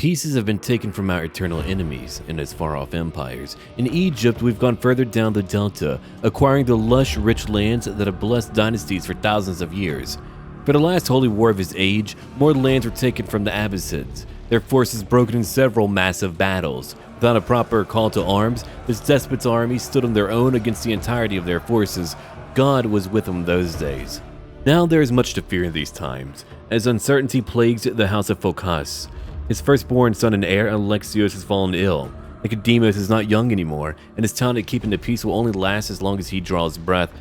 Pieces have been taken from our eternal enemies and its far-off empires. In Egypt, we've gone further down the delta, acquiring the lush, rich lands that have blessed dynasties for thousands of years. For the last holy war of his age, more lands were taken from the Abbasids, their forces broken in several massive battles. Without a proper call to arms, this despot's army stood on their own against the entirety of their forces. God was with them those days. Now there is much to fear in these times, as uncertainty plagues the house of Phokas. His firstborn son and heir, Alexios, has fallen ill. Nikephoros is not young anymore, and his talent at keeping the peace will only last as long as he draws breath.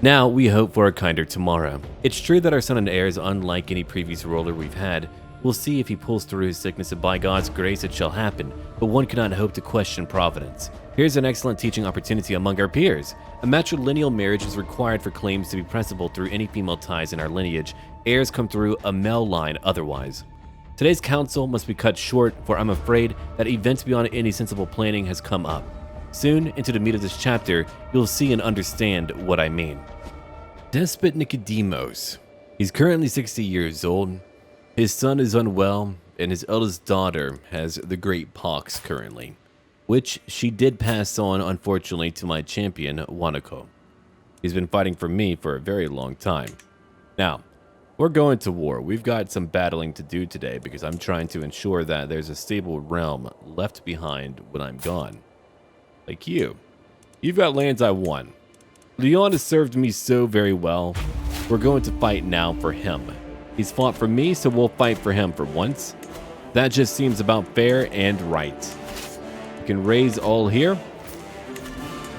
Now we hope for a kinder tomorrow. It's true that our son and heir is unlike any previous ruler we've had. We'll see if he pulls through his sickness, and by God's grace it shall happen, but one cannot hope to question providence. Here's an excellent teaching opportunity among our peers. A matrilineal marriage is required for claims to be pressable through any female ties in our lineage. Heirs come through a male line otherwise. Today's council must be cut short, for I'm afraid that events beyond any sensible planning has come up. Soon, into the meat of this chapter, you'll see and understand what I mean. Despot Nikephoros. He's currently 60 years old. His son is unwell, and his eldest daughter has the great pox currently, which she did pass on, unfortunately, to my champion, Wanako. He's been fighting for me for a very long time. Now, we're going to war. We've got some battling to do today because I'm trying to ensure that there's a stable realm left behind when I'm gone. Like you. You've got lands I won. Leon has served me so very well. We're going to fight now for him. He's fought for me, so we'll fight for him for once. That just seems about fair and right. We can raise all here.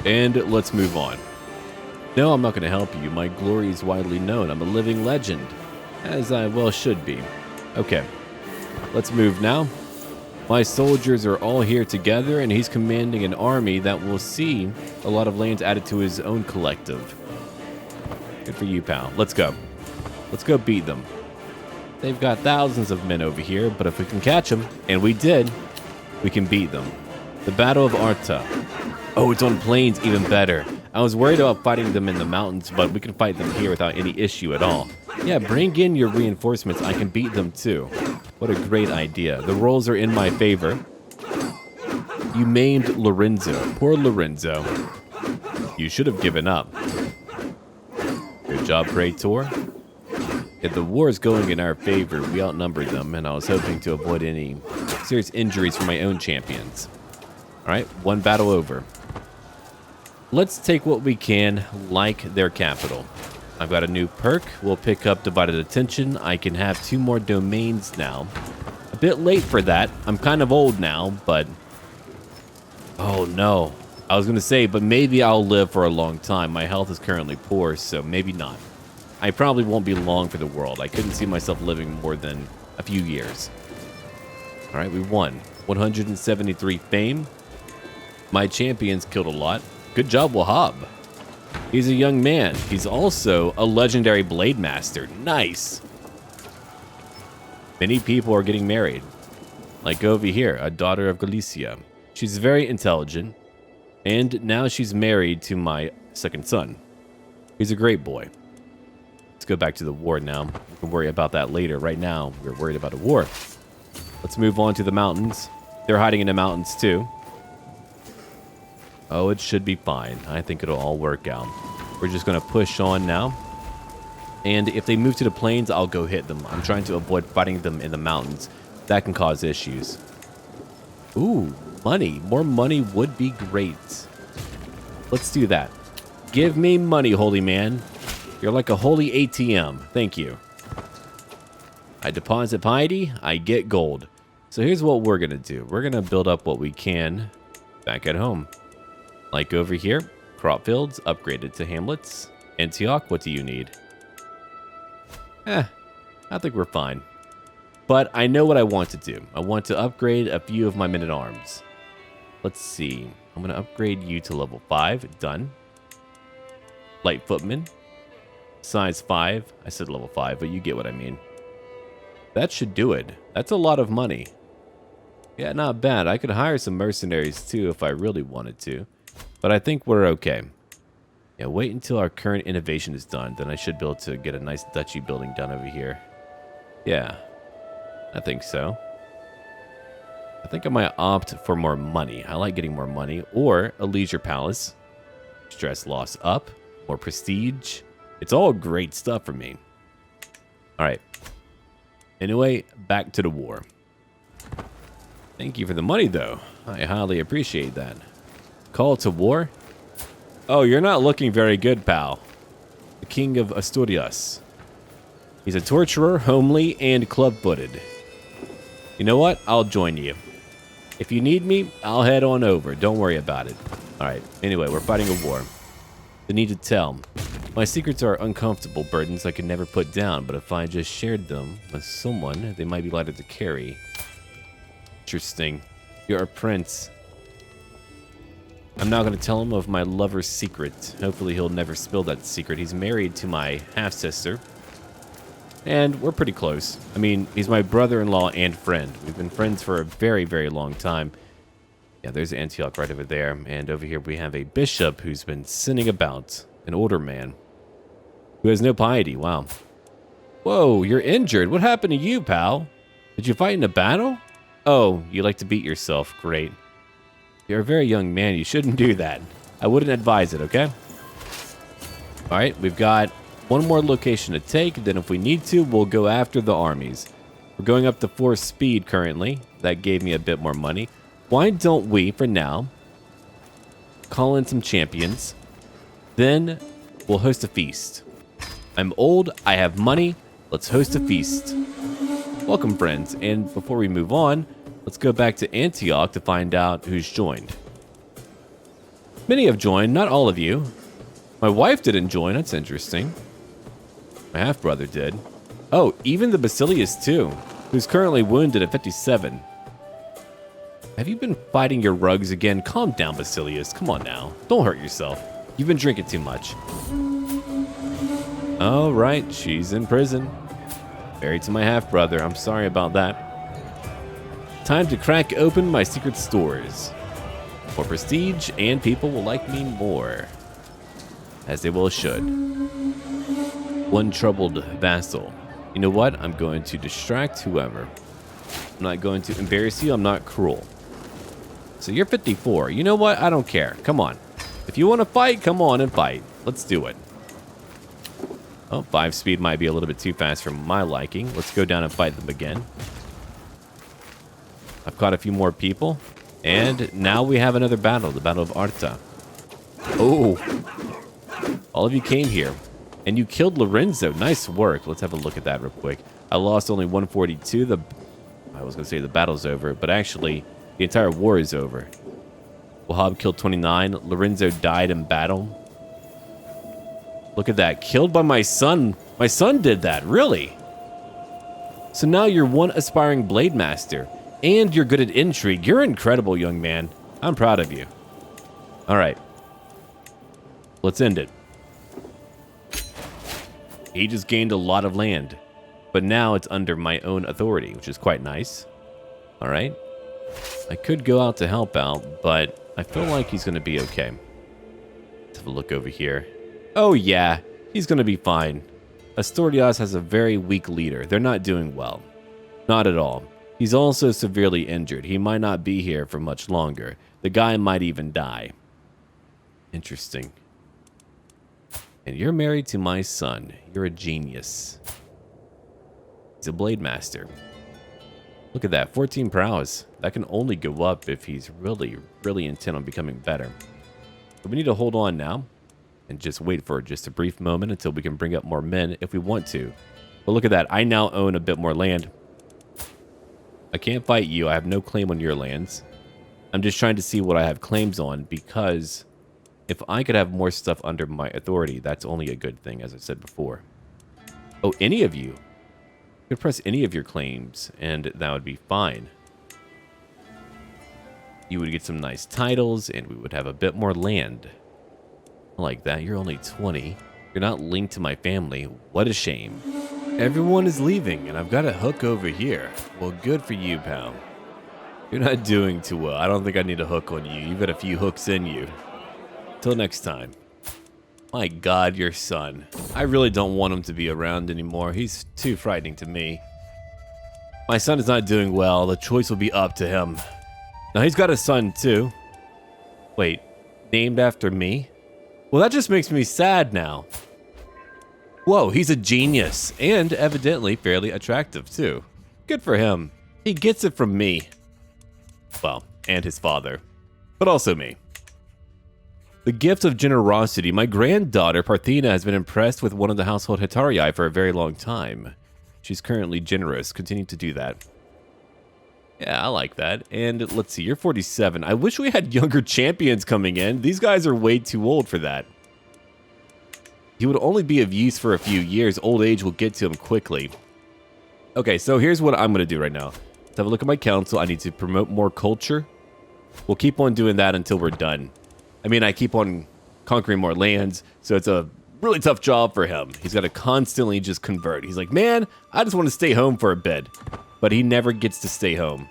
And let's move on. No, I'm not going to help you. My glory is widely known. I'm a living legend. As I well should be. Okay. Let's move now. My soldiers are all here together, and he's commanding an army that will see a lot of lands added to his own collective. Good for you, pal. Let's go. Let's go beat them. They've got thousands of men over here, but if we can catch them, and we did, we can beat them. The Battle of Arta. Oh, it's on plains, even better. I was worried about fighting them in the mountains, but we can fight them here without any issue at all. Yeah, bring in your reinforcements. I can beat them too. What a great idea. The rolls are in my favor. You maimed Lorenzo. Poor Lorenzo. You should have given up. Good job, Praetor. If the war is going in our favor, we outnumbered them, and I was hoping to avoid any serious injuries for my own champions. Alright, one battle over. Let's take what we can, like their capital. I've got a new perk. We'll pick up divided attention. I can have 2 more domains now. A bit late for that. I'm kind of old now, but... Oh no. I was going to say, but maybe I'll live for a long time. My health is currently poor, so maybe not. I probably won't be long for the world. I couldn't see myself living more than a few years. Alright, we won. 173 fame. My champions killed a lot. Good job, Wahab. He's a young man. He's also a legendary blade master. Nice. Many people are getting married. Like over here, a daughter of Cilicia. She's very intelligent. And now she's married to my second son. He's a great boy. Let's go back to the war now. We can worry about that later. Right now, we're worried about a war. Let's move on to the mountains. They're hiding in the mountains too. Oh, it should be fine. I think it'll all work out. We're just going to push on now. And if they move to the plains, I'll go hit them. I'm trying to avoid fighting them in the mountains. That can cause issues. Ooh, money. More money would be great. Let's do that. Give me money, holy man. You're like a holy ATM. Thank you. I deposit piety, I get gold. So here's what we're going to do. We're going to build up what we can back at home. Like over here, crop fields, upgraded to hamlets. Antioch, what do you need? I think we're fine. But I know what I want to do. I want to upgrade a few of my men-at-arms. Let's see. I'm going to upgrade you to level 5. Done. Light footman. Size 5. I said level 5, but you get what I mean. That should do it. That's a lot of money. Yeah, not bad. I could hire some mercenaries too if I really wanted to. But I think we're okay. Yeah, wait until our current innovation is done. Then I should be able to get a nice duchy building done over here. Yeah, I think so. I think I might opt for more money. I like getting more money. Or a leisure palace. Stress loss up. More prestige. It's all great stuff for me. Alright. Anyway, back to the war. Thank you for the money, though. I highly appreciate that. Call to war? Oh, you're not looking very good, pal. The King of Asturias. He's a torturer, homely, and club-footed. You know what? I'll join you. If you need me, I'll head on over. Don't worry about it. Alright, anyway, we're fighting a war. The need to tell. My secrets are uncomfortable burdens I could never put down, but if I just shared them with someone, they might be lighter to carry. Interesting. You're a prince. I'm not going to tell him of my lover's secret. Hopefully he'll never spill that secret. He's married to my half-sister. And we're pretty close. I mean, he's my brother-in-law and friend. We've been friends for a very, very long time. Yeah, there's Antioch right over there. And over here we have a bishop who's been sinning about. An older man. Who has no piety. Wow. Whoa, you're injured. What happened to you, pal? Did you fight in a battle? Oh, you like to beat yourself. Great. You're a very young man. You shouldn't do that. I wouldn't advise it, okay? Alright, we've got one more location to take. Then if we need to, we'll go after the armies. We're going up to 4 speed currently. That gave me a bit more money. Why don't we, for now, call in some champions. Then we'll host a feast. I'm old. I have money. Let's host a feast. Welcome, friends. And before we move on, let's go back to Antioch to find out who's joined. Many have joined, not all of you. My wife didn't join. That's interesting. My half-brother did. Oh, even the Basilius too, who's currently wounded at 57. Have you been fighting your rugs again? Calm down, Basilius. Come on now. Don't hurt yourself. You've been drinking too much. Oh, right. She's in prison. Married to my half-brother. I'm sorry about that. Time to crack open my secret stores. More prestige, and people will like me more. As they well should. One troubled vassal. You know what? I'm going to distract whoever. I'm not going to embarrass you. I'm not cruel. So you're 54. You know what? I don't care. Come on. If you want to fight, come on and fight. Let's do it. Oh, 5 speed might be a little bit too fast for my liking. Let's go down and fight them again. I've caught a few more people. And now we have another battle. The Battle of Arta. Oh. All of you came here. And you killed Lorenzo. Nice work. Let's have a look at that real quick. I lost only 142. I was going to say the battle's over. But actually, the entire war is over. Wahab killed 29. Lorenzo died in battle. Look at that. Killed by my son. My son did that. Really? So now you're one aspiring blade master. And you're good at intrigue. You're incredible, young man. I'm proud of you. All right. Let's end it. He just gained a lot of land. But now it's under my own authority, which is quite nice. All right. I could go out to help out, but I feel like he's going to be okay. Let's have a look over here. Oh, yeah. He's going to be fine. Asturias has a very weak leader. They're not doing well. Not at all. He's also severely injured. He might not be here for much longer. The guy might even die. Interesting. And you're married to my son. You're a genius. He's a blade master. Look at that, 14 prowess. That can only go up if he's really, really intent on becoming better. But we need to hold on now and just wait for just a brief moment until we can bring up more men if we want to. But look at that, I now own a bit more land. I can't fight you. I have no claim on your lands. I'm just trying to see what I have claims on, because if I could have more stuff under my authority, that's only a good thing, as I said before. Oh, any of you. You could press any of your claims, and that would be fine. You would get some nice titles, and we would have a bit more land. I like that. You're only 20. You're not linked to my family. What a shame. Everyone is leaving, and I've got a hook over here. Well, good for you, pal. You're not doing too well. I don't think I need a hook on you. You've got a few hooks in you. Till next time. My God, your son. I really don't want him to be around anymore. He's too frightening to me. My son is not doing well. The choice will be up to him. Now, he's got a son, too. Wait, named after me? Well, that just makes me sad now. Whoa, he's a genius. And evidently fairly attractive, too. Good for him. He gets it from me. Well, and his father. But also me. The gift of generosity. My granddaughter, Parthena, has been impressed with one of the household Hetarii for a very long time. She's currently generous. Continue to do that. Yeah, I like that. And let's see, you're 47. I wish we had younger champions coming in. These guys are way too old for that. He would only be of use for a few years. Old age will get to him quickly. Okay, so here's what I'm going to do right now. Let's have a look at my council. I need to promote more culture. We'll keep on doing that until we're done. I mean, I keep on conquering more lands, so it's a really tough job for him. He's got to constantly just convert. He's like, man, I just want to stay home for a bit. But he never gets to stay home.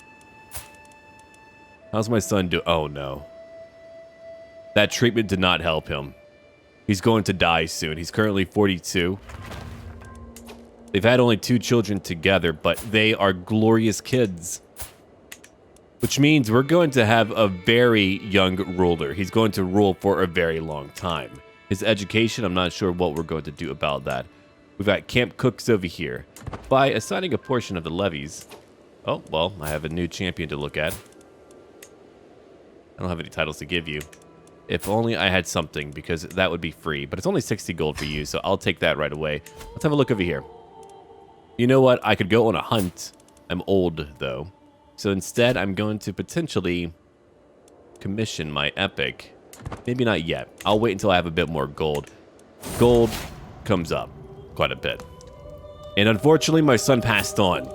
How's my son do? Oh, no. That treatment did not help him. He's going to die soon. He's currently 42. They've had only 2 children together, but they are glorious kids. Which means we're going to have a very young ruler. He's going to rule for a very long time. His education, I'm not sure what we're going to do about that. We've got camp cooks over here. By assigning a portion of the levies... Oh, well, I have a new champion to look at. I don't have any titles to give you. If only I had something, because that would be free. But it's only 60 gold for you, so I'll take that right away. Let's have a look over here. You know what? I could go on a hunt. I'm old, though. So instead, I'm going to potentially commission my epic. Maybe not yet. I'll wait until I have a bit more gold. Gold comes up quite a bit. And unfortunately, my son passed on.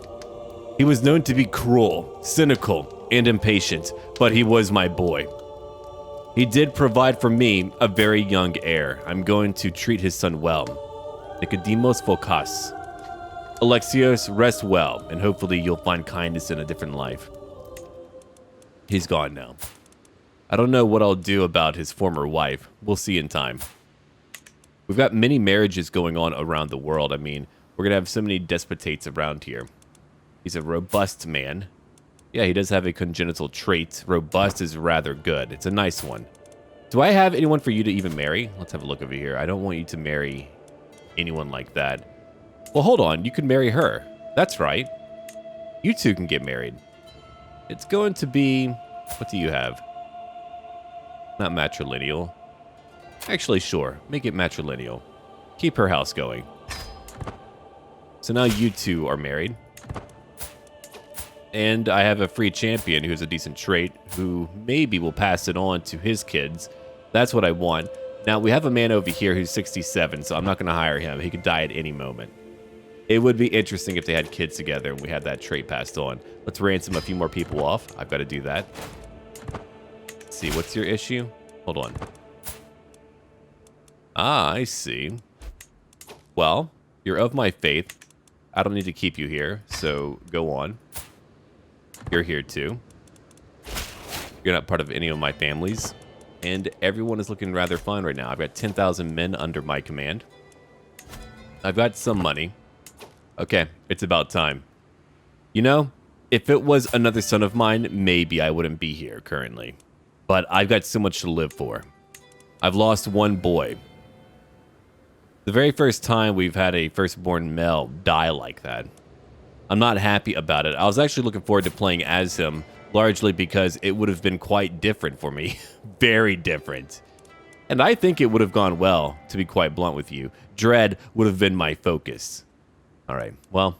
He was known to be cruel, cynical, and impatient, but he was my boy. He did provide for me a very young heir. I'm going to treat his son well. Nicodemus Phokas. Alexios, rest well, and hopefully you'll find kindness in a different life. He's gone now. I don't know what I'll do about his former wife. We'll see in time. We've got many marriages going on around the world. I mean, we're going to have so many despotates around here. He's a robust man. Yeah, he does have a congenital trait. Robust is rather good. It's a nice one. Do I have anyone for you to even marry? Let's have a look over here. I don't want you to marry anyone like that. Well, hold on. You can marry her. That's right. You two can get married. It's going to be... What do you have? Not matrilineal. Actually, sure. Make it matrilineal. Keep her house going. So now you two are married. And I have a free champion who's a decent trait, who maybe will pass it on to his kids. That's what I want. Now, we have a man over here who's 67, so I'm not going to hire him. He could die at any moment. It would be interesting if they had kids together and we had that trait passed on. Let's ransom a few more people off. I've got to do that. Let's see, what's your issue? Hold on. Ah, I see. Well, you're of my faith. I don't need to keep you here, so go on. You're here too. You're not part of any of my families. And everyone is looking rather fine right now. I've got 10,000 men under my command. I've got some money. Okay, it's about time. You know, if it was another son of mine, maybe I wouldn't be here currently. But I've got so much to live for. I've lost one boy. The very first time we've had a firstborn male die like that. I'm not happy about it. I was actually looking forward to playing as him, largely because it would have been quite different for me. Very different. And I think it would have gone well, to be quite blunt with you. Dread would have been my focus. All right, well,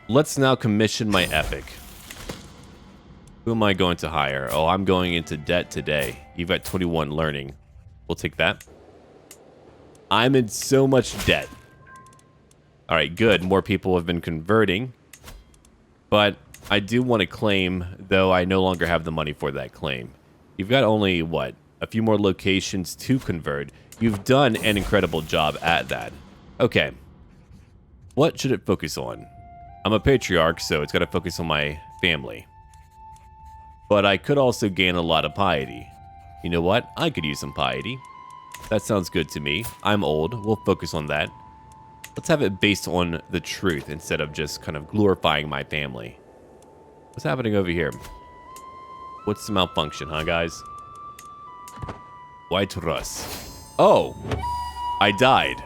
let's now commission my epic. Who am I going to hire? Oh, I'm going into debt today. You've got 21 learning. We'll take that. I'm in so much debt. All right, good. More people have been converting. But I do want to claim, though I no longer have the money for that claim. You've got only, what, a few more locations to convert. You've done an incredible job at that. Okay. What should it focus on? I'm a patriarch, so it's got to focus on my family. But I could also gain a lot of piety. You know what? I could use some piety. That sounds good to me. I'm old. We'll focus on that. Let's have it based on the truth instead of just kind of glorifying my family. What's happening over here? What's the malfunction, huh, guys? White Russ. Oh, I died.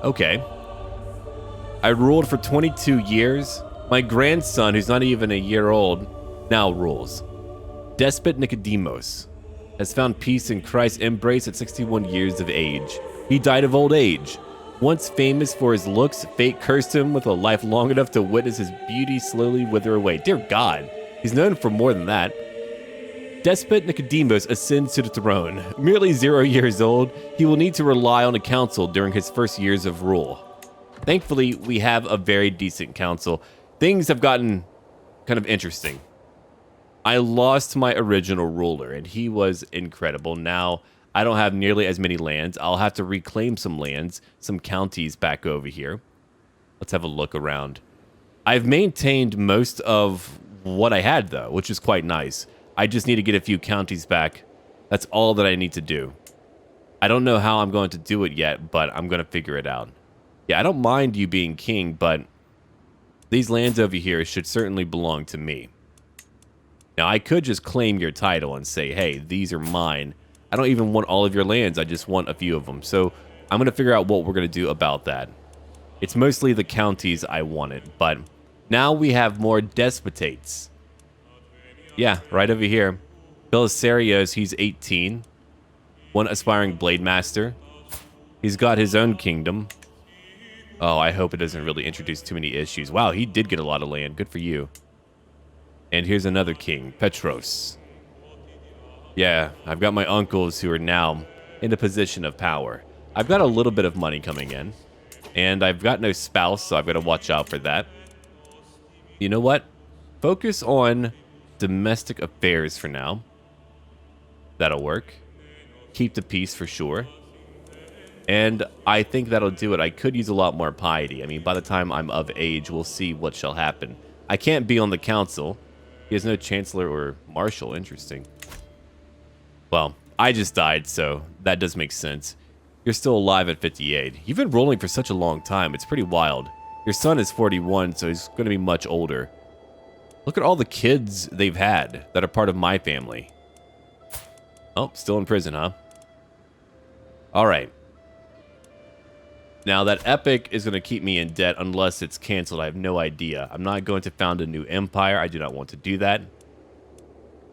Okay. I ruled for 22 years. My grandson, who's not even a year old, now rules. Despot Nikephoros has found peace in Christ's embrace at 61 years of age. He died of old age. Once famous for his looks, fate cursed him with a life long enough to witness his beauty slowly wither away. Dear God, he's known for more than that. Despot Nikephoros ascends to the throne. Merely 0 years old, he will need to rely on a council during his first years of rule. Thankfully, we have a very decent council. Things have gotten kind of interesting. I lost my original ruler, and he was incredible. Now, I don't have nearly as many lands. I'll have to reclaim some lands, some counties back over here. Let's have a look around. I've maintained most of what I had, though, which is quite nice. I just need to get a few counties back. That's all that I need to do. I don't know how I'm going to do it yet, but I'm going to figure it out. Yeah, I don't mind you being king, but these lands over here should certainly belong to me. Now, I could just claim your title and say, hey, these are mine. I don't even want all of your lands. I just want a few of them. So I'm going to figure out what we're going to do about that. It's mostly the counties I wanted, but now we have more despotates. Yeah, right over here. Belisarius, he's 18. One aspiring blade master. He's got his own kingdom. Oh, I hope it doesn't really introduce too many issues. Wow, he did get a lot of land. Good for you. And here's another king, Petros. Yeah, I've got my uncles who are now in a position of power. I've got a little bit of money coming in. And I've got no spouse, so I've got to watch out for that. You know what? Focus on domestic affairs for now. That'll work. Keep the peace for sure. And I think that'll do it. I could use a lot more piety. I mean, by the time I'm of age, we'll see what shall happen. I can't be on the council. He has no chancellor or marshal. Interesting. Well, I just died, so that does make sense. You're still alive at 58. You've been rolling for such a long time. It's pretty wild. Your son is 41, so he's going to be much older. Look at all the kids they've had that are part of my family. Oh, still in prison, huh? All right. Now, that epic is going to keep me in debt unless it's canceled. I have no idea. I'm not going to found a new empire. I do not want to do that.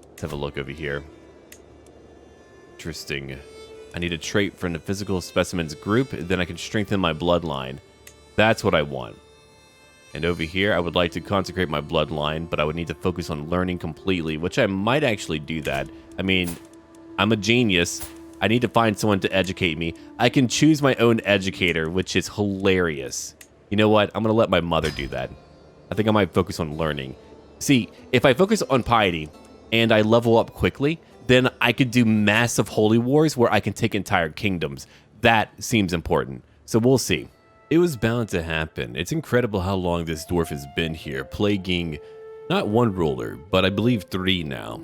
Let's have a look over here. Interesting. I need a trait from the physical specimens group. Then I can strengthen my bloodline. That's what I want. And over here, I would like to consecrate my bloodline, but I would need to focus on learning completely, which I might actually do that. I mean, I'm a genius. I need to find someone to educate me. I can choose my own educator, which is hilarious. You know what? I'm going to let my mother do that. I think I might focus on learning. See, if I focus on piety and I level up quickly, then I could do massive holy wars where I can take entire kingdoms. That seems important. So we'll see. It was bound to happen. It's incredible how long this dwarf has been here, plaguing not one ruler, but I believe 3 now.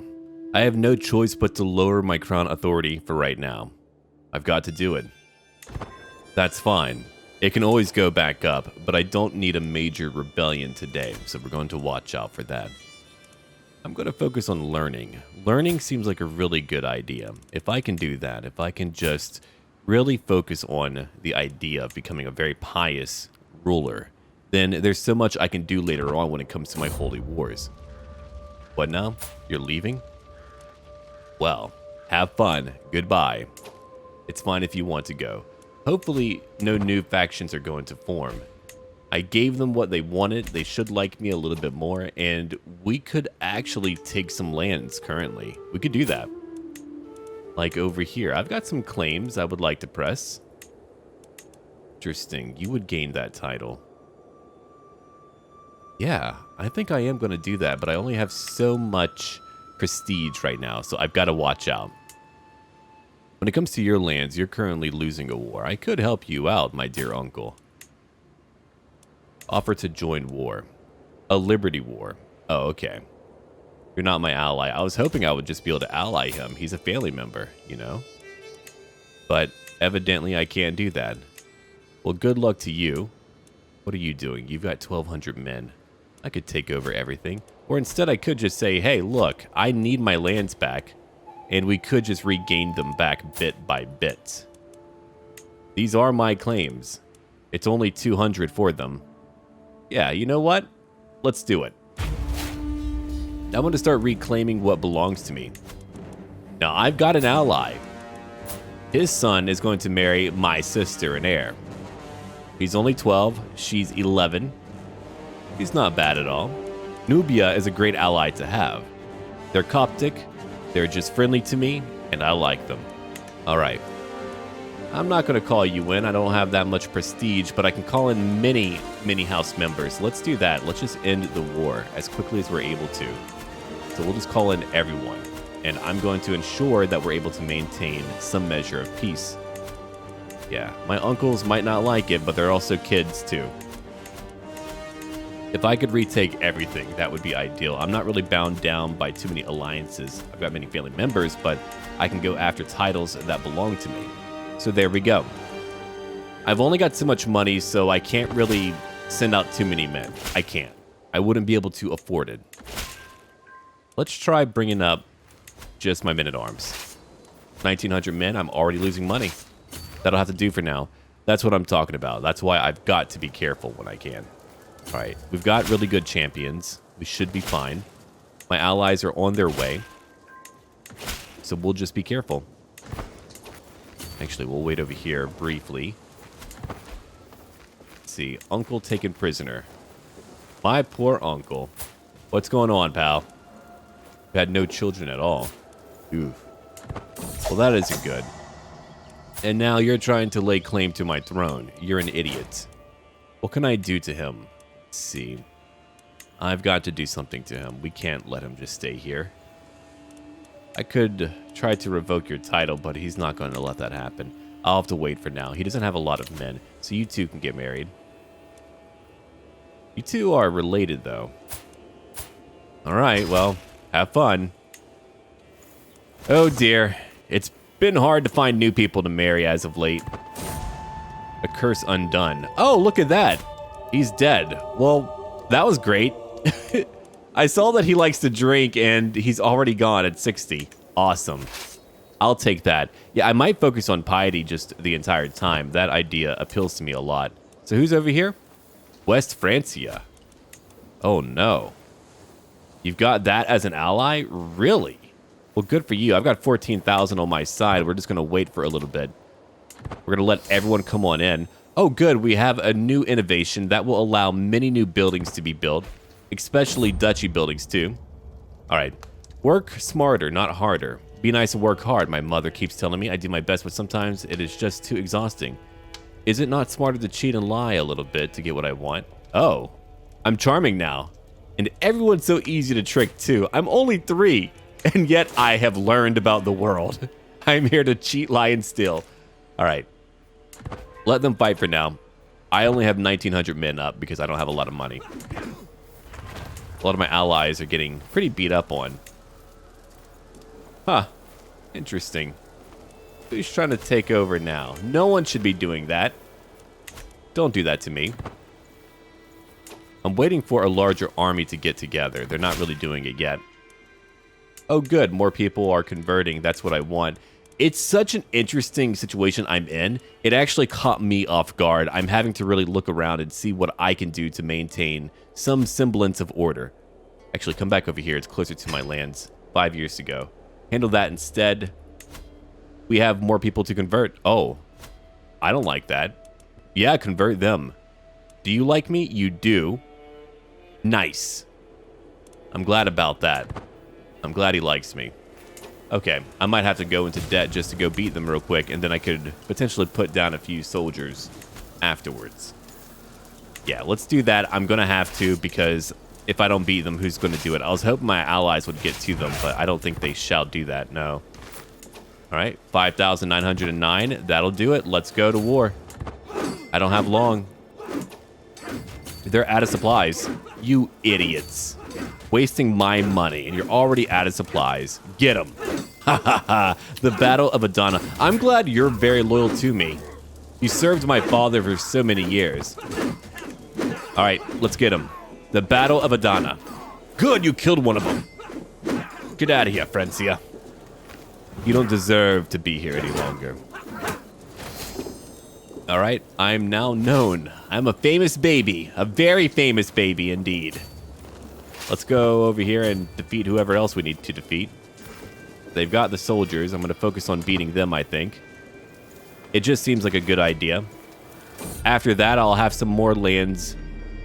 I have no choice but to lower my crown authority for right now. I've got to do it. That's fine. It can always go back up, but I don't need a major rebellion today, so we're going to watch out for that. I'm going to focus on learning. Learning seems like a really good idea. If I can do that, if I can just really focus on the idea of becoming a very pious ruler, then there's so much I can do later on when it comes to my holy wars. What now? You're leaving? Well, have fun. Goodbye. It's fine if you want to go. Hopefully, no new factions are going to form. I gave them what they wanted. They should like me a little bit more, and we could actually take some lands currently. We could do that. Like over here. I've got some claims I would like to press. Interesting. You would gain that title. Yeah, I think I am going to do that, but I only have so much prestige right now, so I've got to watch out. When it comes to your lands, you're currently losing a war. I could help you out, my dear uncle. Offer to join war. A liberty war. Oh, okay. You're not my ally. I was hoping I would just be able to ally him. He's a family member, you know? But evidently I can't do that. Well, good luck to you. What are you doing? You've got 1,200 men. I could take over everything. Or instead, I could just say, hey, look, I need my lands back. And we could just regain them back bit by bit. These are my claims. It's only 200 for them. Yeah, you know what? Let's do it. I'm going to start reclaiming what belongs to me. Now, I've got an ally. His son is going to marry my sister and heir. He's only 12. She's 11. He's not bad at all. Nubia is a great ally to have. They're Coptic. They're just friendly to me, and I like them. All right. I'm not going to call you in. I don't have that much prestige, but I can call in many house members. Let's do that. Let's just end the war as quickly as we're able to. So we'll just call in everyone, and I'm going to ensure that we're able to maintain some measure of peace. Yeah, my uncles might not like it, but they're also kids too. If I could retake everything, that would be ideal. I'm not really bound down by too many alliances. I've got many family members, but I can go after titles that belong to me. So there we go. I've only got so much money, so I can't really send out too many men. I can't. I wouldn't be able to afford it. Let's try bringing up just my men-at-arms. 1,900 men, I'm already losing money. That'll have to do for now. That's what I'm talking about. That's why I've got to be careful when I can. All right, we've got really good champions. We should be fine. My allies are on their way. So we'll just be careful. Actually, we'll wait over here briefly. Let's see. Uncle taken prisoner. My poor uncle. What's going on, pal? You had no children at all. Oof. Well, that isn't good. And now you're trying to lay claim to my throne. You're an idiot. What can I do to him? Let's see. I've got to do something to him. We can't let him just stay here. I could try to revoke your title, but he's not going to let that happen. I'll have to wait for now. He doesn't have a lot of men, so you two can get married. You two are related, though. All right, well, have fun. Oh, dear. It's been hard to find new people to marry as of late. A curse undone. Oh, look at that. He's dead. Well, that was great. I saw that he likes to drink, and he's already gone at 60. Awesome. I'll take that. Yeah, I might focus on piety just the entire time. That idea appeals to me a lot. So who's over here? West Francia. Oh, no. You've got that as an ally? Really? Well, good for you. I've got 14,000 on my side. We're just going to wait for a little bit. We're going to let everyone come on in. Oh, good. We have a new innovation that will allow many new buildings to be built. Especially duchy buildings, too. All right. Work smarter, not harder. Be nice and work hard, my mother keeps telling me. I do my best, but sometimes it is just too exhausting. Is it not smarter to cheat and lie a little bit to get what I want? Oh, I'm charming now. And everyone's so easy to trick, too. I'm only 3, and yet I have learned about the world. I'm here to cheat, lie, and steal. All right. Let them fight for now. I only have 1,900 men up because I don't have a lot of money. A lot of my allies are getting pretty beat up on. Huh. Interesting. Who's trying to take over now? No one should be doing that. Don't do that to me. I'm waiting for a larger army to get together. They're not really doing it yet. Oh, good. More people are converting. That's what I want. It's such an interesting situation I'm in. It actually caught me off guard. I'm having to really look around and see what I can do to maintain some semblance of order. Actually, come back over here. It's closer to my lands 5 years ago. Handle that instead. We have more people to convert. Oh, I don't like that. Yeah, convert them. Do you like me? You do. Nice. I'm glad about that. I'm glad he likes me. Okay, I might have to go into debt just to go beat them real quick, and then I could potentially put down a few soldiers afterwards. Yeah, let's do that. I'm going to have to, because if I don't beat them, who's going to do it? I was hoping my allies would get to them, but I don't think they shall do that, no. All right, 5,909. That'll do it. Let's go to war. I don't have long. They're out of supplies. You idiots. Wasting my money, and you're already out of supplies. Get them. Ha ha ha. The Battle of Adana. I'm glad you're very loyal to me. You served my father for so many years. All right, let's get him. The Battle of Adana. Good, you killed one of them. Get out of here, Francia. You don't deserve to be here any longer. All right, I'm now known. I'm a famous baby. A very famous baby indeed. Let's go over here and defeat whoever else we need to defeat. They've got the soldiers. I'm going to focus on beating them, I think. It just seems like a good idea. After that, I'll have some more lands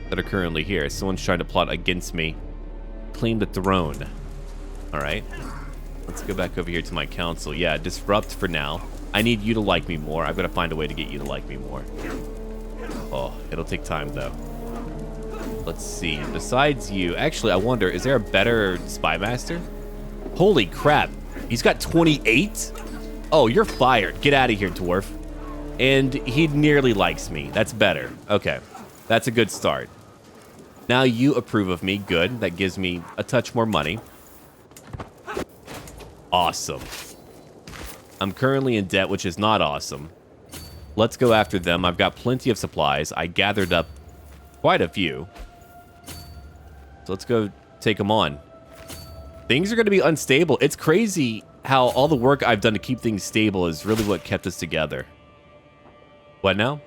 that are currently here. Someone's trying to plot against me. Claim the throne. All right. Let's go back over here to my council. Yeah, disrupt for now. I need you to like me more. I've got to find a way to get you to like me more. Oh, it'll take time, though. Let's see. Besides you... Actually, I wonder, is there a better spy master? Holy crap. He's got 28? Oh, you're fired. Get out of here, dwarf. And he nearly likes me. That's better. Okay. That's a good start. Now you approve of me. Good. That gives me a touch more money. Awesome. I'm currently in debt, which is not awesome. Let's go after them. I've got plenty of supplies. I gathered up quite a few. So let's go take them on. Things are going to be unstable. It's crazy how all the work I've done to keep things stable is really what kept us together. What now?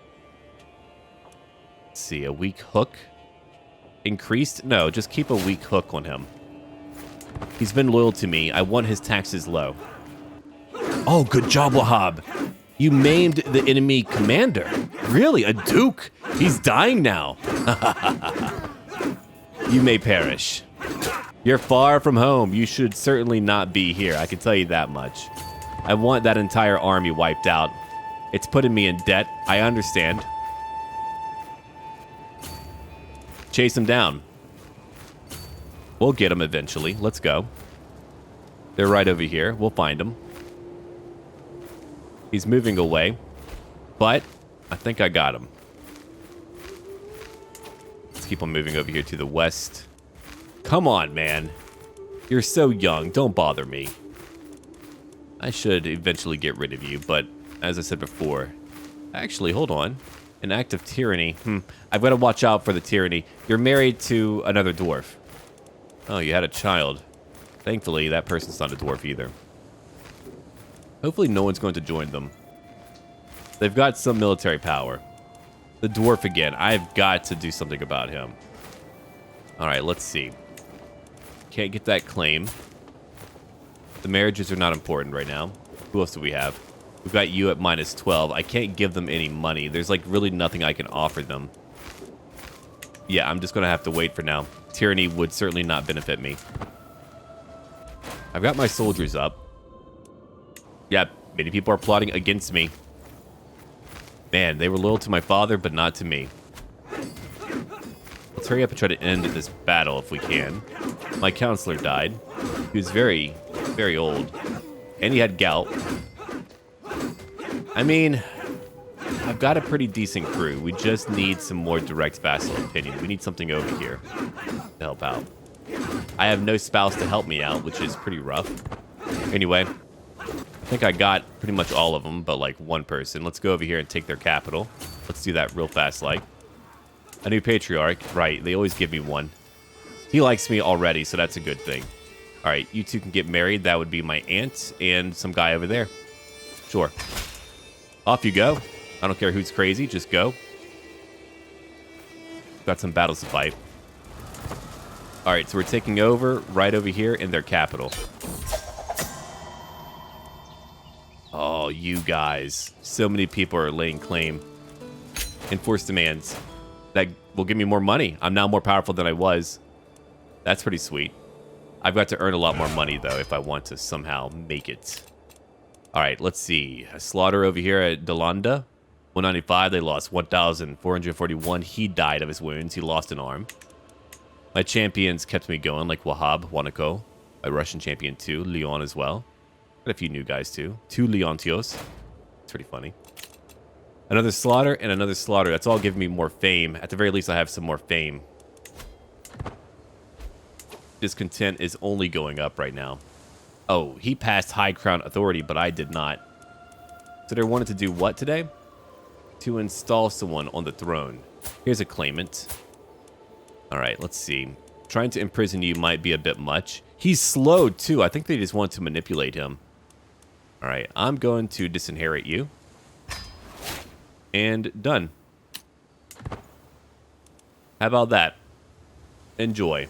Let's see, a weak hook. Increased? No, just keep a weak hook on him. He's been loyal to me. I want his taxes low. Oh, good job, Wahab. You maimed the enemy commander. Really? A duke? He's dying now. You may perish. You're far from home. You should certainly not be here. I can tell you that much. I want that entire army wiped out. It's putting me in debt. I understand. Chase him down. We'll get him eventually. Let's go. They're right over here. We'll find him. He's moving away. But I think I got him. Let's keep on moving over here to the west. Come on, man. You're so young. Don't bother me. I should eventually get rid of you, but as I said before... Actually, hold on. An act of tyranny. I've got to watch out for the tyranny. You're married to another dwarf. Oh, you had a child. Thankfully, that person's not a dwarf either. Hopefully no one's going to join them. They've got some military power. The dwarf again. I've got to do something about him. Alright, let's see. Can't get that claim. The marriages are not important right now. Who else do we have? We've got you at minus 12. I can't give them any money. There's like really nothing I can offer them. Yeah, I'm just going to have to wait for now. Tyranny would certainly not benefit me. I've got my soldiers up. Yeah, many people are plotting against me. Man, they were loyal to my father, but not to me. Let's hurry up and try to end this battle if we can. My counselor died. He was very, very old. And he had gout. I mean, I've got a pretty decent crew. We just need some more direct vassal opinion. We need something over here to help out. I have no spouse to help me out, which is pretty rough. Anyway, I think I got pretty much all of them, but like one person. Let's go over here and take their capital. Let's do that real fast like. A new patriarch. Right, they always give me one. He likes me already, so that's a good thing. All right, you two can get married. That would be my aunt and some guy over there. Sure. Off you go. I don't care who's crazy, just go. Got some battles to fight. All right, so we're taking over right over here in their capital. Oh, you guys. So many people are laying claim. Enforce demands. That will give me more money. I'm now more powerful than I was. That's pretty sweet. I've got to earn a lot more money, though, if I want to somehow make it. All right, let's see. A slaughter over here at Delanda. 195, they lost 1,441. He died of his wounds. He lost an arm. My champions kept me going, like Wahab, Wanako. My Russian champion, too. Leon as well. Got a few new guys, too. 2 Leontios. It's pretty funny. Another slaughter and another slaughter. That's all giving me more fame. At the very least, I have some more fame. Discontent is only going up right now. Oh, he passed High Crown Authority, but I did not. So they wanted to do what today? to install someone on the throne. Here's a claimant. All right, let's see. Trying to imprison you might be a bit much. He's slow, too. I think they just want to manipulate him. All right, I'm going to disinherit you. And done. How about that? Enjoy.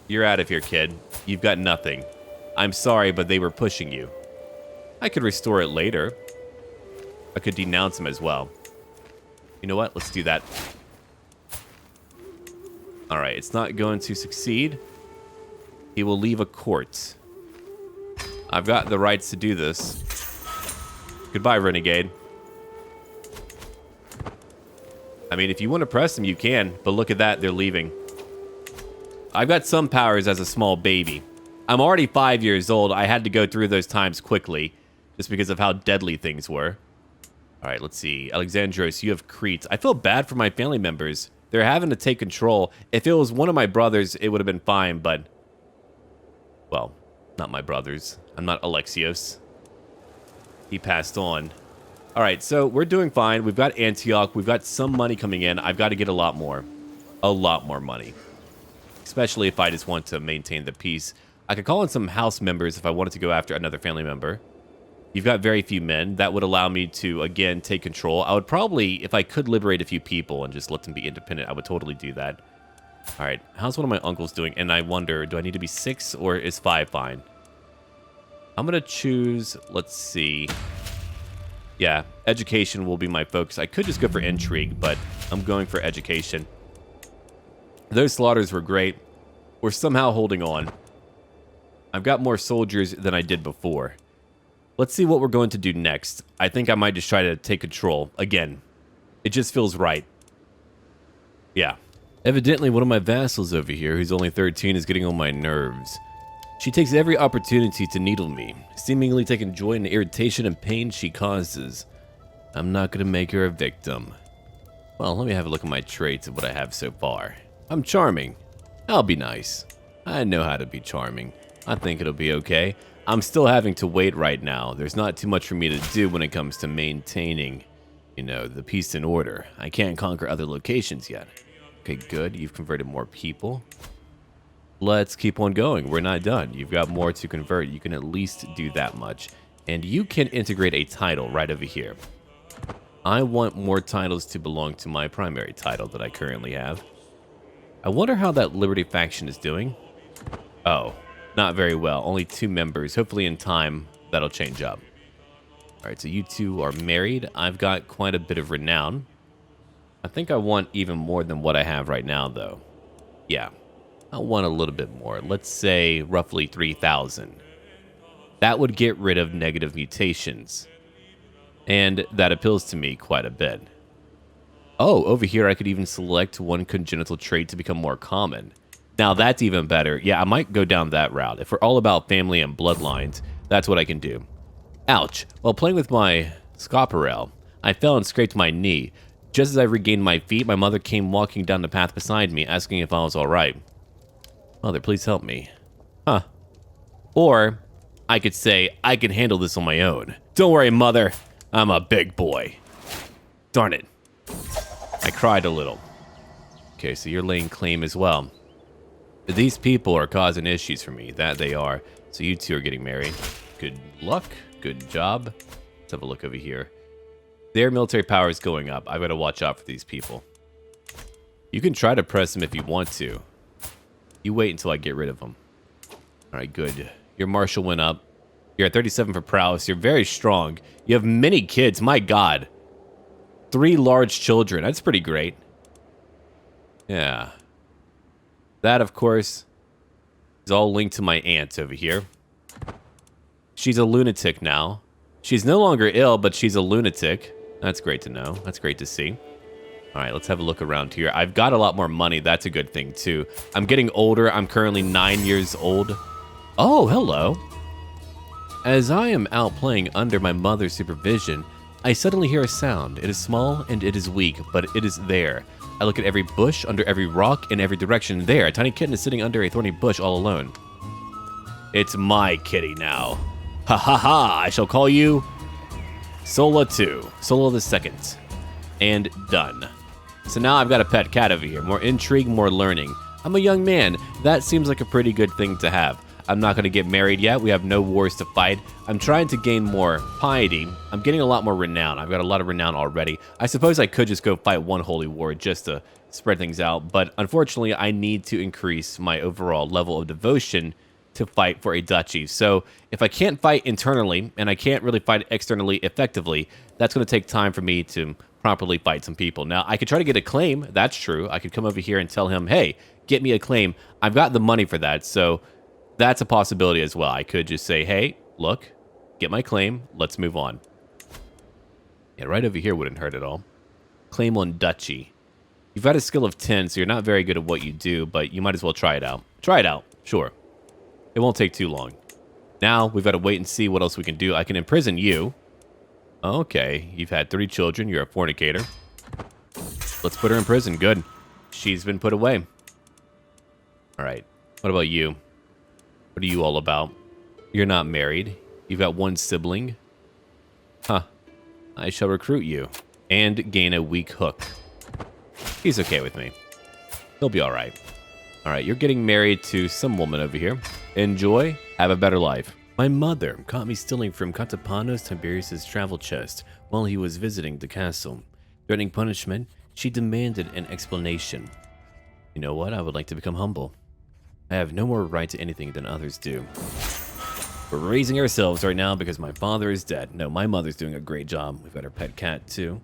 You're out of here, kid. You've got nothing. I'm sorry, but they were pushing you. I could restore it later. I could denounce him as well. You know what? Let's do that. Alright, it's not going to succeed. He will leave a court. I've got the rights to do this. Goodbye, Renegade. I mean, if you want to press them, you can. But look at that, they're leaving. I've got some powers as a small baby. I'm already 5 years old. I had to go through those times quickly, just because of how deadly things were. All right, let's see. Alexandros, you have Crete. I feel bad for my family members. They're having to take control. If it was one of my brothers, it would have been fine, but... well, not my brothers. I'm not Alexios. He passed on. All right, so we're doing fine. We've got Antioch. We've got some money coming in. I've got to get a lot more. A lot more money. Especially if I just want to maintain the peace. I could call in some house members if I wanted to go after another family member. You've got very few men. That would allow me to, again, take control. I would probably, if I could liberate a few people and just let them be independent, I would totally do that. All right, how's one of my uncles doing? And I wonder, do I need to be 6 or is 5 fine? I'm going to choose, let's see. Yeah, education will be my focus. I could just go for intrigue, but I'm going for education. Those slaughters were great. We're somehow holding on. I've got more soldiers than I did before. Let's see what we're going to do next. I think I might just try to take control. Again, it just feels right. Yeah. Evidently, one of my vassals over here, who's only 13, is getting on my nerves. She takes every opportunity to needle me, seemingly taking joy in the irritation and pain she causes. I'm not going to make her a victim. Well, let me have a look at my traits of what I have so far. I'm charming. I'll be nice. I know how to be charming. I think it'll be okay. I'm still having to wait right now. There's not too much for me to do when it comes to maintaining, you know, the peace and order. I can't conquer other locations yet. Okay, good. You've converted more people. Let's keep on going. We're not done. You've got more to convert. You can at least do that much. And you can integrate a title right over here. I want more titles to belong to my primary title that I currently have. I wonder how that Liberty faction is doing. Oh, not very well. Only 2 members. Hopefully in time, that'll change up. All right, so you 2 are married. I've got quite a bit of renown. I think I want even more than what I have right now, though. Yeah, I want a little bit more. Let's say roughly 3,000. That would get rid of negative mutations. And that appeals to me quite a bit. Oh, over here I could even select one congenital trait to become more common. Now that's even better. Yeah, I might go down that route. If we're all about family and bloodlines, that's what I can do. Ouch. While playing with my Surreal, I fell and scraped my knee. Just as I regained my feet, my mother came walking down the path beside me, asking if I was alright. Mother, please help me. Huh. Or, I could say, I can handle this on my own. Don't worry, Mother. I'm a big boy. Darn it. I cried a little. Okay, so you're laying claim as well. These people are causing issues for me. That they are. So you 2 are getting married. Good luck. Good job. Let's have a look over here. Their military power is going up. I've got to watch out for these people. You can try to press them if you want to. You wait until I get rid of them. All right, good. Your Marshal went up. You're at 37 for prowess. You're very strong. You have many kids. My God. 3 large children. That's pretty great. Yeah. That, of course, is all linked to my aunt over here. She's a lunatic now. She's no longer ill, but she's a lunatic. That's great to know. That's great to see. All right, let's have a look around here. I've got a lot more money. That's a good thing, too. I'm getting older. I'm currently 9 years old. Oh, hello. As I am out playing under my mother's supervision, I suddenly hear a sound. It is small and it is weak, but it is there. I look at every bush, under every rock, in every direction. There, a tiny kitten is sitting under a thorny bush all alone. It's my kitty now. Ha ha ha, I shall call you Sola 2. Sola the second. And done. So now I've got a pet cat over here. More intrigue, more learning. I'm a young man. That seems like a pretty good thing to have. I'm not going to get married yet. We have no wars to fight. I'm trying to gain more piety. I'm getting a lot more renown. I've got a lot of renown already. I suppose I could just go fight one holy war just to spread things out. But unfortunately, I need to increase my overall level of devotion to fight for a duchy. So if I can't fight internally and I can't really fight externally effectively, that's going to take time for me to properly fight some people. Now, I could try to get a claim. That's true. I could come over here and tell him, hey, get me a claim. I've got the money for that. So that's a possibility as well. I could just say, hey, look, get my claim. Let's move on. Yeah, right over here wouldn't hurt at all. Claim on duchy. You've got a skill of 10, so you're not very good at what you do, but you might as well try it out. Try it out. Sure. It won't take too long. Now, we've got to wait and see what else we can do. I can imprison you. Okay, you've had 3 children. You're a fornicator. Let's put her in prison. Good. She's been put away. All right. What about you? What are you all about? You're not married. You've got 1 sibling. Huh. I shall recruit you and gain a weak hook. He's okay with me. He'll be all right. All right, you're getting married to some woman over here. Enjoy. Have a better life. My mother caught me stealing from Katapanos Tiberius' travel chest while he was visiting the castle. Threatening punishment, she demanded an explanation. You know what? I would like to become humble. I have no more right to anything than others do. We're raising ourselves right now because my father is dead. No, my mother's doing a great job. We've got our pet cat, too.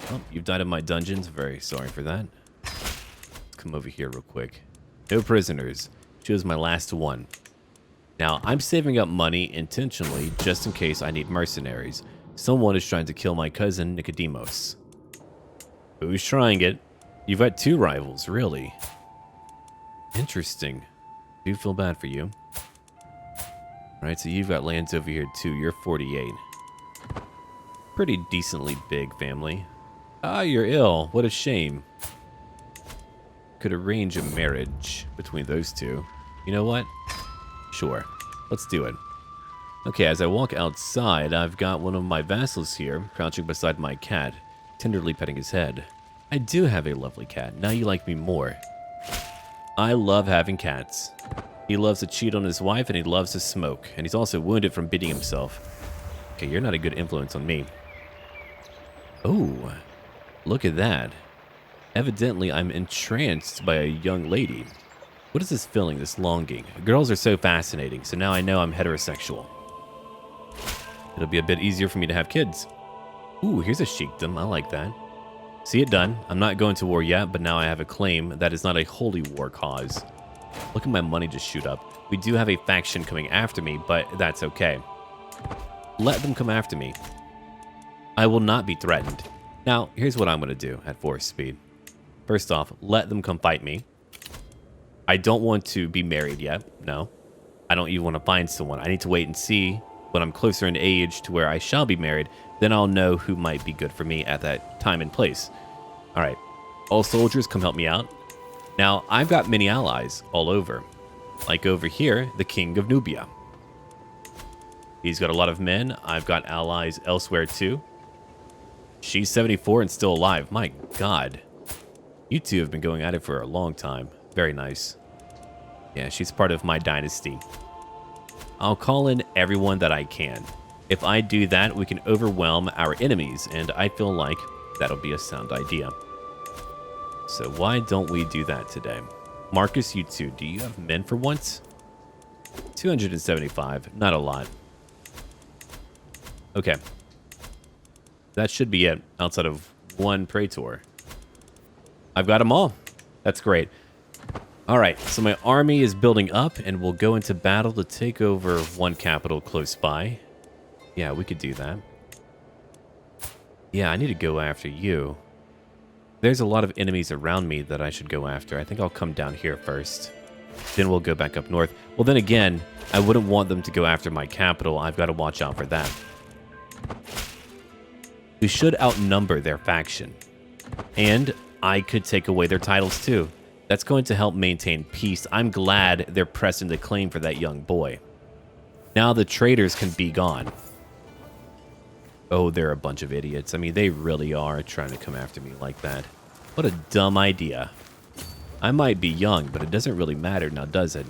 Oh, you've died in my dungeons. Very sorry for that. Let's come over here real quick. No prisoners. She was my last one. Now, I'm saving up money intentionally just in case I need mercenaries. Someone is trying to kill my cousin, Nikephoros. Who's trying it? You've got 2 rivals, really? Interesting. Do feel bad for you. Alright, so you've got lands over here too. You're 48. Pretty decently big family. Ah, you're ill. What a shame. Could arrange a marriage between those 2. You know what? Sure. Let's do it. Okay, as I walk outside, I've got one of my vassals here, crouching beside my cat, tenderly petting his head. I do have a lovely cat. Now you like me more. I love having cats. He loves to cheat on his wife, and he loves to smoke. And he's also wounded from beating himself. Okay, you're not a good influence on me. Oh, look at that. Evidently, I'm entranced by a young lady. What is this feeling, this longing? Girls are so fascinating, so now I know I'm heterosexual. It'll be a bit easier for me to have kids. Ooh, here's a sheikdom. I like that. See it done. I'm not going to war yet, but now I have a claim that is not a holy war cause. Look at my money just shoot up. We do have a faction coming after me, but that's okay. Let them come after me. I will not be threatened. Now, here's what I'm going to do at 4 speed. First off, let them come fight me. I don't want to be married yet. No. I don't even want to find someone. I need to wait and see when I'm closer in age to where I shall be married. Then I'll know who might be good for me at that time and place. All right. All soldiers, come help me out. Now, I've got many allies all over. Like over here, the King of Nubia. He's got a lot of men. I've got allies elsewhere too. She's 74 and still alive. My God. You 2 have been going at it for a long time. Very nice. Yeah, she's part of my dynasty. I'll call in everyone that I can. If I do that, we can overwhelm our enemies, and I feel like that'll be a sound idea. So why don't we do that today? Marcus, you 2, do you have men for once? 275, not a lot. Okay. That should be it, outside of 1 praetor. I've got them all. That's great. All right, so my army is building up, and we'll go into battle to take over 1 capital close by. Yeah, we could do that. Yeah, I need to go after you. There's a lot of enemies around me that I should go after. I think I'll come down here first. Then we'll go back up north. Well, then again, I wouldn't want them to go after my capital. I've got to watch out for that. We should outnumber their faction. And I could take away their titles too. That's going to help maintain peace. I'm glad they're pressing the claim for that young boy. Now the traitors can be gone. Oh, they're a bunch of idiots. I mean, they really are trying to come after me like that. What a dumb idea. I might be young, but it doesn't really matter now, does it?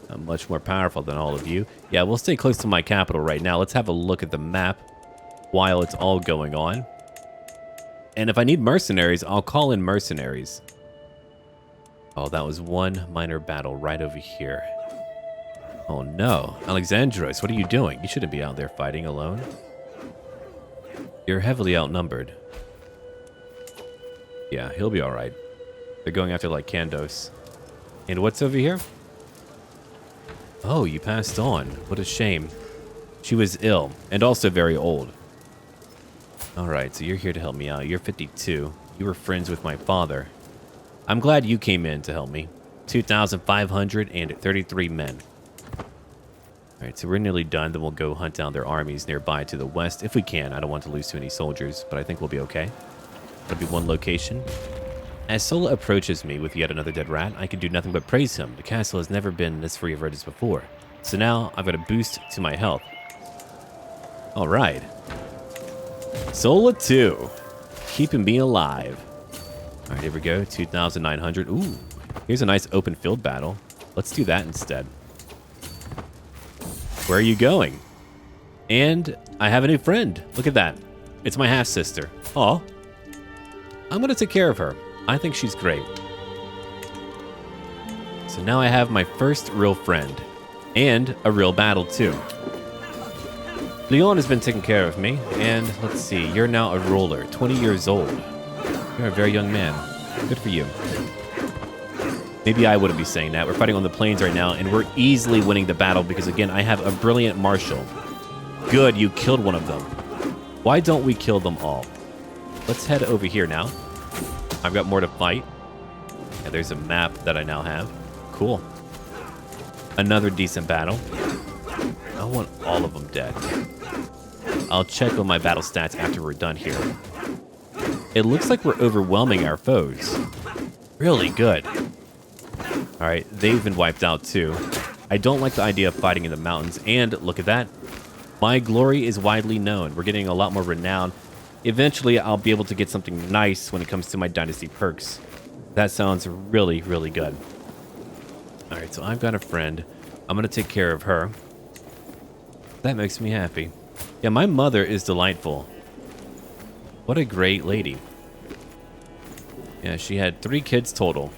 I'm much more powerful than all of you. Yeah, we'll stay close to my capital right now. Let's have a look at the map while it's all going on. And if I need mercenaries, I'll call in mercenaries. Oh, that was one minor battle right over here. Oh no. Alexandros, what are you doing? You shouldn't be out there fighting alone. You're heavily outnumbered. Yeah, he'll be alright. They're going after like Kandos. And what's over here? Oh, you passed on. What a shame. She was ill and also very old. Alright, so you're here to help me out. You're 52. You were friends with my father. I'm glad you came in to help me. 2,533 men. Alright, so we're nearly done. Then we'll go hunt down their armies nearby to the west if we can. I don't want to lose too many soldiers, but I think we'll be okay. That'll be one location. As Sola approaches me with yet another dead rat, I can do nothing but praise him. The castle has never been this free of rodents before. So now I've got a boost to my health. Alright. Sola 2. Keeping me alive. Alright, here we go. 2,900. Ooh. Here's a nice open field battle. Let's do that instead. Where are you going? And I have a new friend. Look at that. It's my half-sister. Aw. I'm going to take care of her. I think she's great. So now I have my first real friend. And a real battle, too. Leon has been taking care of me. And let's see. You're now a ruler. 20 years old. You're a very young man. Good for you. Maybe I wouldn't be saying that. We're fighting on the plains right now, and we're easily winning the battle because, again, I have a brilliant Marshal. Good, you killed one of them. Why don't we kill them all? Let's head over here now. I've got more to fight. And there's a map that I now have. Cool. Another decent battle. I want all of them dead. I'll check on my battle stats after we're done here. It looks like we're overwhelming our foes. Really good. Alright, they've been wiped out too. I don't like the idea of fighting in the mountains, and look at that. My glory is widely known. We're getting a lot more renown. Eventually, I'll be able to get something nice when it comes to my dynasty perks. That sounds really, really good. Alright, so I've got a friend. I'm going to take care of her. That makes me happy. Yeah, my mother is delightful. What a great lady. Yeah, she had 3 kids total.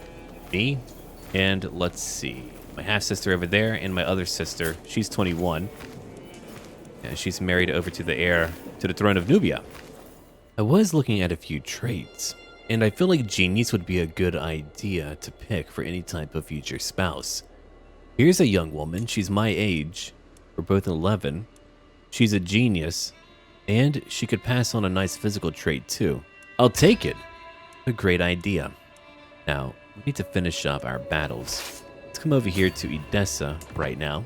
Me, and let's see, my half-sister over there, and my other sister. She's 21. Yeah, she's married over to the heir to the throne of Nubia. I was looking at a few traits, and I feel like genius would be a good idea to pick for any type of future spouse. Here's a young woman. She's my age. We're both 11. She's a genius, and she could pass on a nice physical trait too. I'll take it. A great idea. Now, we need to finish up our battles. Let's come over here to Edessa right now.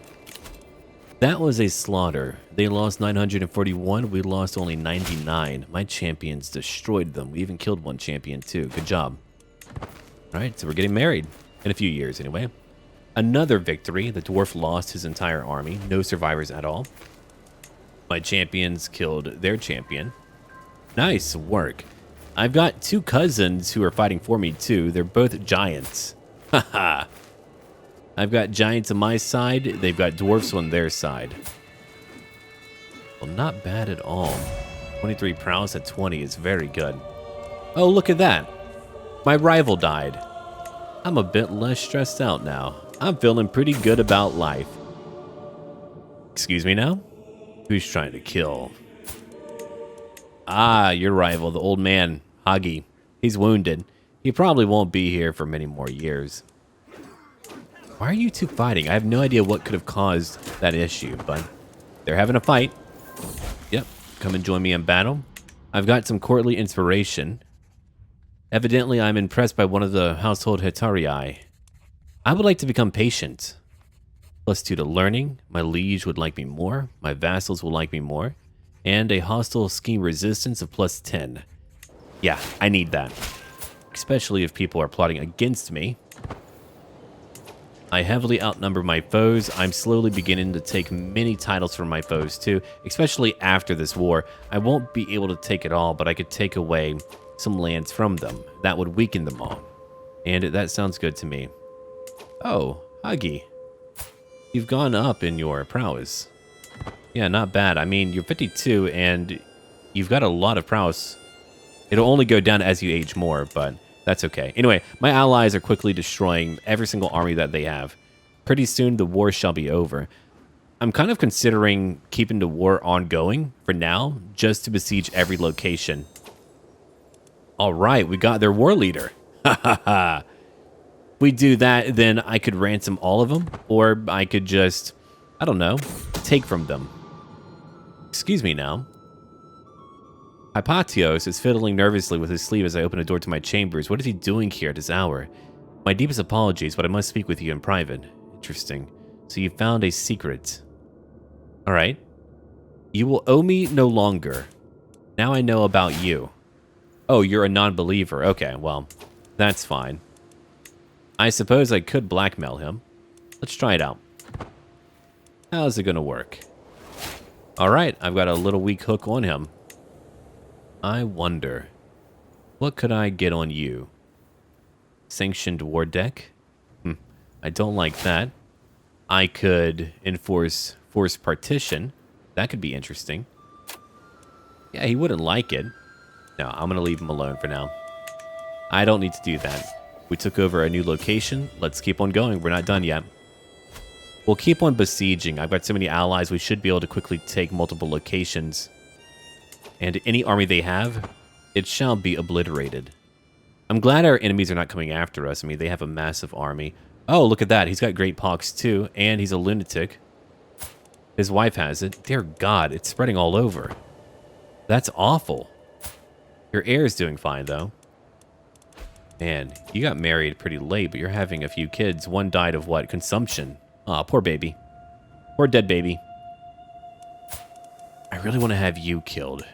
That was a slaughter. They lost 941. We lost only 99. My champions destroyed them. We even killed one champion too. Good job. Alright, so we're getting married. In a few years anyway. Another victory. The dwarf lost his entire army. No survivors at all. My champions killed their champion. Nice work. I've got 2 cousins who are fighting for me too. They're both giants. Haha. I've got giants on my side. They've got dwarfs on their side. Well, not bad at all. 23 prowess at 20 is very good. Oh, look at that. My rival died. I'm a bit less stressed out now. I'm feeling pretty good about life. Excuse me now? Who's trying to kill? Ah, your rival, the old man, Hagi. He's wounded. He probably won't be here for many more years. Why are you two fighting? I have no idea what could have caused that issue, but they're having a fight. Yep, come and join me in battle. I've got some courtly inspiration. Evidently, I'm impressed by one of the household Hetarii. I would like to become patient. +2 to learning. My liege would like me more. My vassals will like me more. And a hostile scheme resistance of +10. Yeah, I need that. Especially if people are plotting against me. I heavily outnumber my foes. I'm slowly beginning to take many titles from my foes too, especially after this war. I won't be able to take it all, but I could take away some lands from them. That would weaken them all. And that sounds good to me. Oh, Huggy. You've gone up in your prowess. Yeah, not bad. I mean, you're 52 and you've got a lot of prowess. It'll only go down as you age more, but that's okay. Anyway, my allies are quickly destroying every single army that they have. Pretty soon, the war shall be over. I'm kind of considering keeping the war ongoing for now, just to besiege every location. All right, we got their war leader. Ha ha ha. If we do that, then I could ransom all of them, or I could just, I don't know, take from them. Excuse me now. Hypatios is fiddling nervously with his sleeve as I open a door to my chambers. What is he doing here at this hour? My deepest apologies, but I must speak with you in private. Interesting. So you found a secret. All right. You will owe me no longer. Now I know about you. Oh, you're a non-believer. Okay, well, that's fine. I suppose I could blackmail him. Let's try it out. How's it gonna work? All right, I've got a little weak hook on him. I wonder, what could I get on you? Sanctioned war deck? I don't like that. I could enforce forced partition. That could be interesting. Yeah, he wouldn't like it. No, I'm going to leave him alone for now. I don't need to do that. We took over a new location. Let's keep on going. We're not done yet. We'll keep on besieging. I've got so many allies, we should be able to quickly take multiple locations. And any army they have, it shall be obliterated. I'm glad our enemies are not coming after us. I mean, they have a massive army. Oh, look at that. He's got great pox too, and he's a lunatic. His wife has it. Dear God, it's spreading all over. That's awful. Your heir is doing fine, though. Man, you got married pretty late, but you're having a few kids. One died of what? Consumption. Aw, poor baby. Poor dead baby. I really want to have you killed.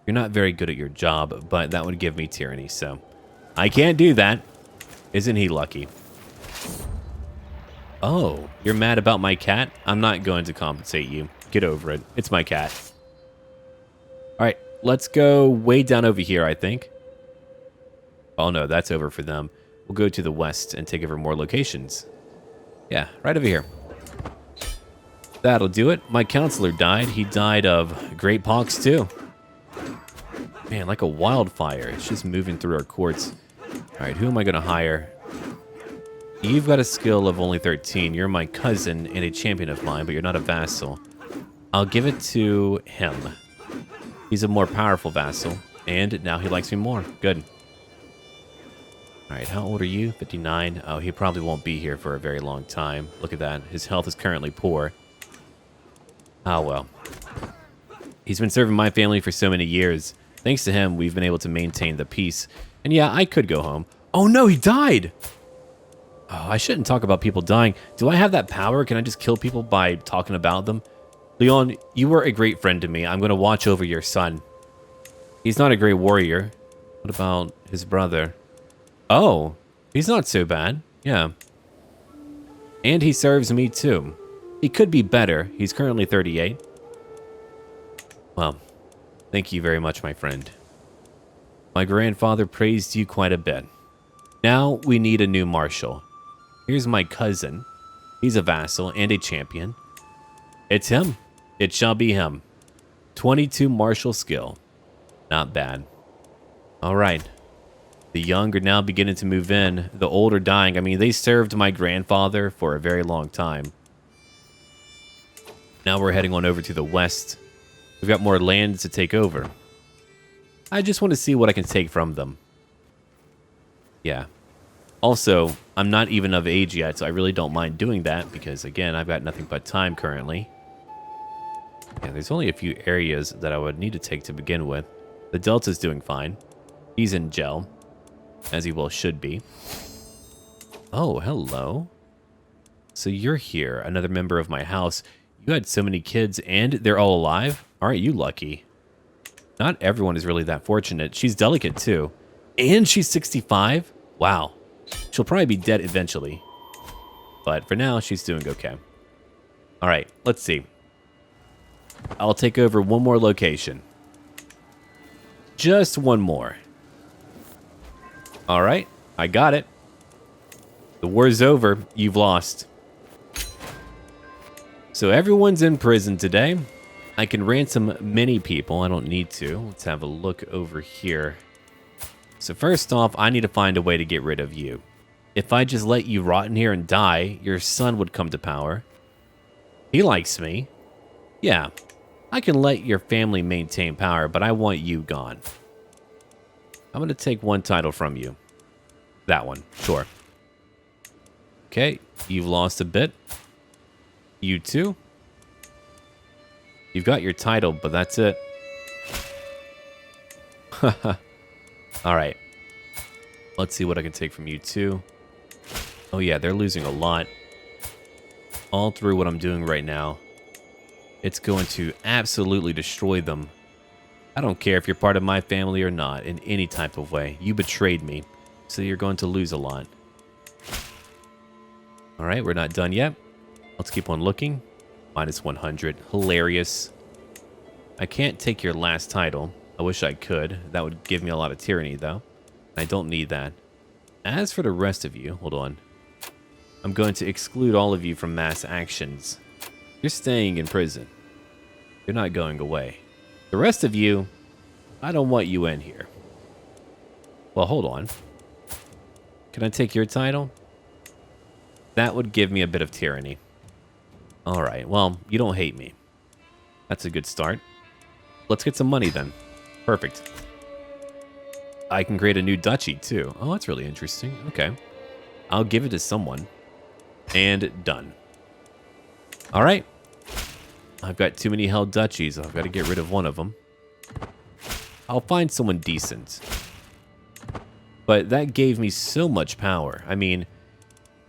You're not very good at your job, but that would give me tyranny, so I can't do that. Isn't he lucky? Oh, you're mad about my cat? I'm not going to compensate you. Get over it. It's my cat. All right, let's go way down over here, I think. Oh, no, that's over for them. We'll go to the west and take over more locations. Yeah, right over here. That'll do it. My counselor died. He died of great pox, too. Man, like a wildfire. It's just moving through our courts. All right, who am I going to hire? You've got a skill of only 13. You're my cousin and a champion of mine, but you're not a vassal. I'll give it to him. He's a more powerful vassal, and now he likes me more. Good. All right, how old are you? 59. Oh, he probably won't be here for a very long time. Look at that. His health is currently poor. Oh, well. He's been serving my family for so many years. Thanks to him, we've been able to maintain the peace. And yeah, I could go home. Oh no, he died! Oh, I shouldn't talk about people dying. Do I have that power? Can I just kill people by talking about them? Leon, you were a great friend to me. I'm going to watch over your son. He's not a great warrior. What about his brother? Oh, he's not so bad. Yeah. And he serves me too. He could be better. He's currently 38. Well, thank you very much, my friend. My grandfather praised you quite a bit. Now we need a new marshal. Here's my cousin. He's a vassal and a champion. It's him. It shall be him. 22 martial skill. Not bad. All right. The young are now beginning to move in. The old are dying. I mean, they served my grandfather for a very long time. Now we're heading on over to the west. We've got more land to take over. I just want to see what I can take from them. Yeah. Also, I'm not even of age yet, so I really don't mind doing that because, again, I've got nothing but time currently. Yeah, there's only a few areas that I would need to take to begin with. The Delta's doing fine. He's in jail, as he well should be. Oh, hello. So you're here, another member of my house. You had so many kids, and they're all alive? Aren't you lucky? Not everyone is really that fortunate. She's delicate, too. And she's 65? Wow. She'll probably be dead eventually. But for now, she's doing okay. All right, let's see. I'll take over one more location. Just one more. All right, I got it. The war's over. You've lost. So everyone's in prison today. I can ransom many people. I don't need to. Let's have a look over here. So first off, I need to find a way to get rid of you. If I just let you rot in here and die, your son would come to power. He likes me. Yeah, I can let your family maintain power, but I want you gone. I'm going to take one title from you. That one, sure. Okay, you've lost a bit. You too. You've got your title, but that's it. All right. Let's see what I can take from you too. Oh yeah, they're losing a lot. All through what I'm doing right now. It's going to absolutely destroy them. I don't care if you're part of my family or not in any type of way. You betrayed me, so you're going to lose a lot. All right, we're not done yet. Let's keep on looking. Minus 100. Hilarious. I can't take your last title. I wish I could. That would give me a lot of tyranny, though. I don't need that. As for the rest of you, hold on. I'm going to exclude all of you from mass actions. You're staying in prison. You're not going away. The rest of you, I don't want you in here. Well, hold on. Can I take your title? That would give me a bit of tyranny. All right, well, you don't hate me. That's a good start. Let's get some money then. Perfect. I can create a new duchy too. Oh, that's really interesting. Okay. I'll give it to someone. And done. All right. I've got too many held duchies. I've got to get rid of one of them. I'll find someone decent. But that gave me so much power. I mean,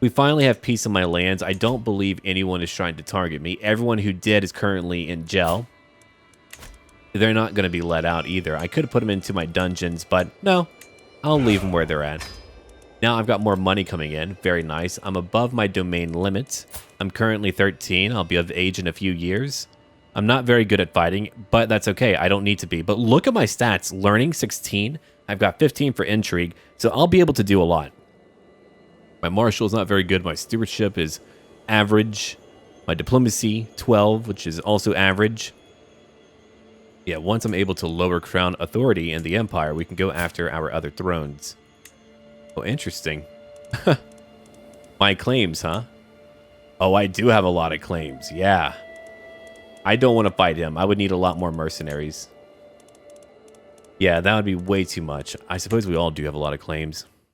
we finally have peace in my lands. I don't believe anyone is trying to target me. Everyone who did is currently in jail. They're not going to be let out either. I could have put them into my dungeons, but no. I'll leave them where they're at. Now I've got more money coming in. Very nice. I'm above my domain limit. I'm currently 13. I'll be of age in a few years. I'm not very good at fighting, but that's okay. I don't need to be. But look at my stats. Learning, 16. I've got 15 for intrigue, so I'll be able to do a lot. My marshal is not very good. My stewardship is average. My diplomacy, 12, which is also average. Yeah, once I'm able to lower crown authority in the empire, we can go after our other thrones. Oh, interesting. My claims, huh? Oh, I do have a lot of claims. Yeah. I don't want to fight him. I would need a lot more mercenaries. Yeah, that would be way too much. I suppose we all do have a lot of claims.